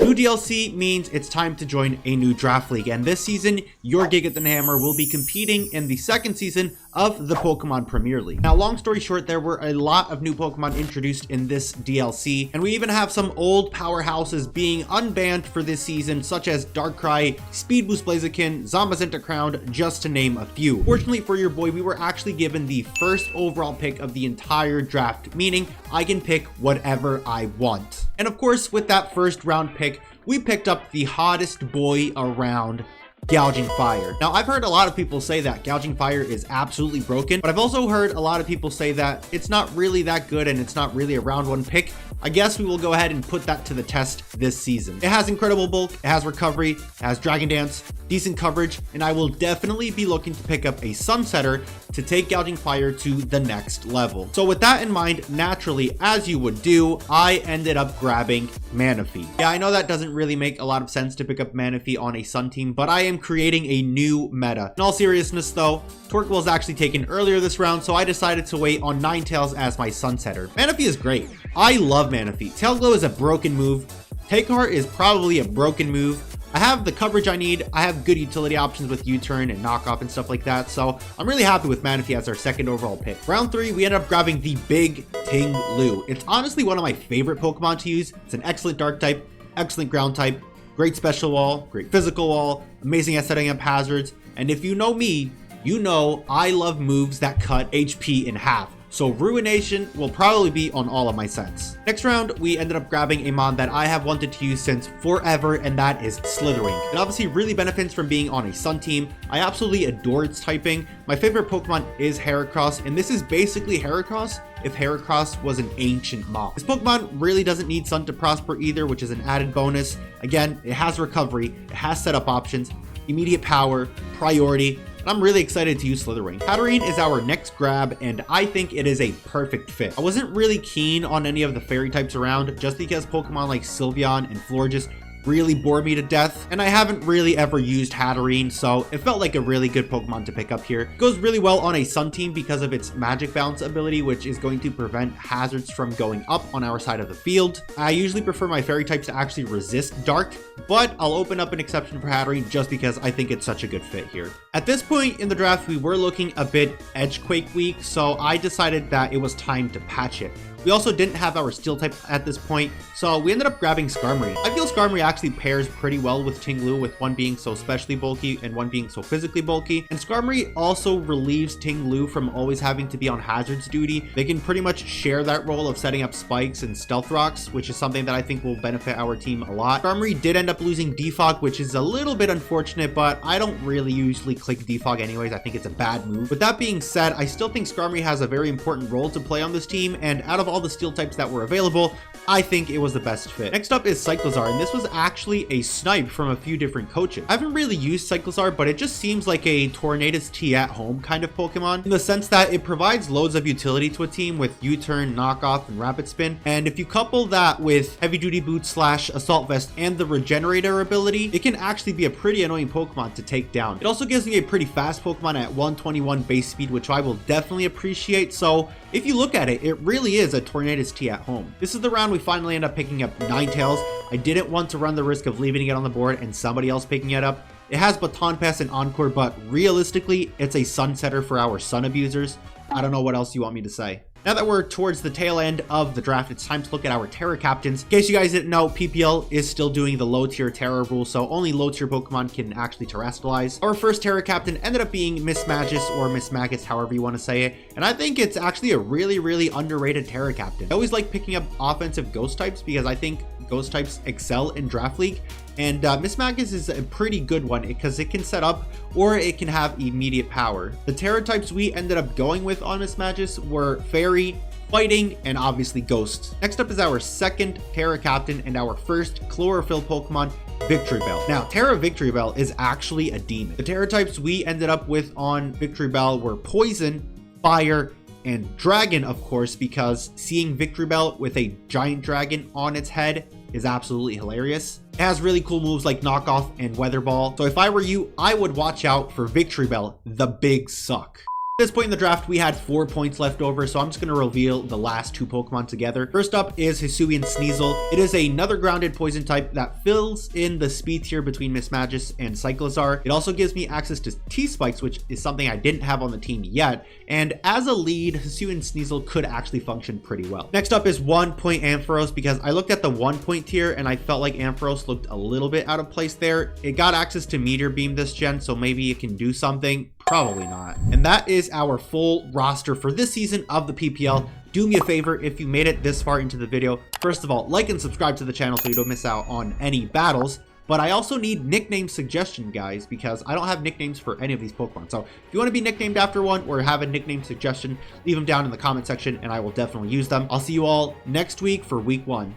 New DLC means it's time to join a new draft league, and this season, your Giga the Hammer will be competing in the second season of the Pokemon Premier League. Now, long story short, there were a lot of new Pokemon introduced in this DLC, and we even have some old powerhouses being unbanned for this season, such as Darkrai, Speed Boost Blaziken, Zamazenta Crown, just to name a few. Fortunately for your boy, we were actually given the first overall pick of the entire draft, meaning I can pick whatever I want. And of course, with that first round pick, we picked up the hottest boy around, Gouging Fire. Now, I've heard a lot of people say that Gouging Fire is absolutely broken, but I've also heard a lot of people say that it's not really that good and it's not really a round one pick. I guess we will go ahead and put that to the test this season. It has incredible bulk, it has recovery, it has Dragon Dance, decent coverage, and I will definitely be looking to pick up a Sunsetter to take Gouging Fire to the next level. So with that in mind, naturally, as you would do, I ended up grabbing Manaphy. Yeah, I know that doesn't really make a lot of sense to pick up Manaphy on a Sun team, but I am creating a new meta. In all seriousness though, Torque was actually taken earlier this round, so I decided to wait on Ninetales as my Sunsetter. Manaphy is great. I love Manaphy. Tail Glow is a broken move. Take Heart is probably a broken move. I have the coverage I need. I have good utility options with U-turn and knockoff and stuff like that. So I'm really happy with Manaphy as our second overall pick. Round 3, we ended up grabbing the big Ting Lu. It's honestly one of my favorite Pokemon to use. It's an excellent dark type, excellent ground type, great special wall, great physical wall, amazing at setting up hazards. And if you know me, you know I love moves that cut HP in half. So Ruination will probably be on all of my sets. Next round, we ended up grabbing a mon that I have wanted to use since forever, and that is Slithering. It obviously really benefits from being on a Sun team. I absolutely adore its typing. My favorite Pokemon is Heracross, and this is basically Heracross if Heracross was an ancient mob. This Pokemon really doesn't need Sun to prosper either, which is an added bonus. Again, it has recovery, it has setup options, immediate power, priority, and I'm really excited to use Slithering. Hatterene is our next grab, and I think it is a perfect fit. I wasn't really keen on any of the fairy types around, just because Pokemon like Sylveon and Florges really bore me to death, and I haven't really ever used Hatterene, so it felt like a really good Pokemon to pick up here. It goes really well on a Sun team because of its Magic Bounce ability, which is going to prevent hazards from going up on our side of the field. I usually prefer my fairy types to actually resist Dark, but I'll open up an exception for Hatterene just because I think it's such a good fit here. At this point in the draft, we were looking a bit Edgequake weak, so I decided that it was time to patch it. We also didn't have our Steel type at this point, so we ended up grabbing Skarmory. I feel Skarmory actually pairs pretty well with Ting Lu, with one being so specially bulky and one being so physically bulky. And Skarmory also relieves Ting Lu from always having to be on hazards duty. They can pretty much share that role of setting up spikes and stealth rocks, which is something that I think will benefit our team a lot. Skarmory did end up losing Defog, which is a little bit unfortunate, but I don't really usually click Defog anyways. I think it's a bad move. With that being said, I still think Skarmory has a very important role to play on this team, and out of all the Steel types that were available, I think it was the best fit. Next up is Cyclizar, and this was actually a snipe from a few different coaches. I haven't really used Cyclizar, but it just seems like a Tornadus T at home kind of Pokemon, in the sense that it provides loads of utility to a team with U-turn, knockoff, and rapid spin. And if you couple that with heavy duty boots / assault vest and the regenerator ability, it can actually be a pretty annoying Pokemon to take down. It also gives me a pretty fast Pokemon at 121 base speed, which I will definitely appreciate. So if you look at it, it really is a Tornadus T at home. This is the round we finally end up picking up Ninetales. I didn't want to run the risk of leaving it on the board and somebody else picking it up. It has Baton Pass and Encore, but realistically, it's a Sunsetter for our Sun abusers. I don't know what else you want me to say. Now that we're towards the tail end of the draft, it's time to look at our Terra captains. In case you guys didn't know, PPL is still doing the low tier Terra rule, so only low tier Pokemon can actually terrestrialize. Our first Terra captain ended up being Miss Magus, or Miss Magus, however you want to say it. And I think it's actually a really underrated Terra captain. I always like picking up offensive ghost types because I think ghost types excel in Draft League. And Miss Magus is a pretty good one because it can set up or it can have immediate power. The Terra types we ended up going with on Miss Magus were Fairy, Fighting, and obviously Ghost. Next up is our second Terra captain and our first Chlorophyll Pokemon, Victreebel. Now, Terra Victreebel is actually a demon. The Terra types we ended up with on Victreebel were Poison, Fire, and Dragon, of course, because seeing Victreebel with a giant dragon on its head is absolutely hilarious. It has really cool moves like Knockoff and Weather Ball. So if I were you, I would watch out for Victreebel, the big suck. At this point in the draft, we had 4 points left over, so I'm just going to reveal the last 2 Pokemon together. First up is Hisuian Sneasel. It is another grounded poison type that fills in the speed tier between Mismagius and Cyclizar. It also gives me access to T-Spikes, which is something I didn't have on the team yet, and as a lead, Hisuian Sneasel could actually function pretty well. Next up is 1 point Ampharos, because I looked at the 1 point tier and I felt like Ampharos looked a little bit out of place there. It got access to Meteor Beam this gen, so maybe it can do something. Probably not. And that is our full roster for this season of the PPL. Do me a favor, if you made it this far into the video, first of all, like and subscribe to the channel so you don't miss out on any battles. But I also need nickname suggestion, guys, because I don't have nicknames for any of these Pokemon. So if you want to be nicknamed after one or have a nickname suggestion, leave them down in the comment section and I will definitely use them. I'll see you all next week for week 1.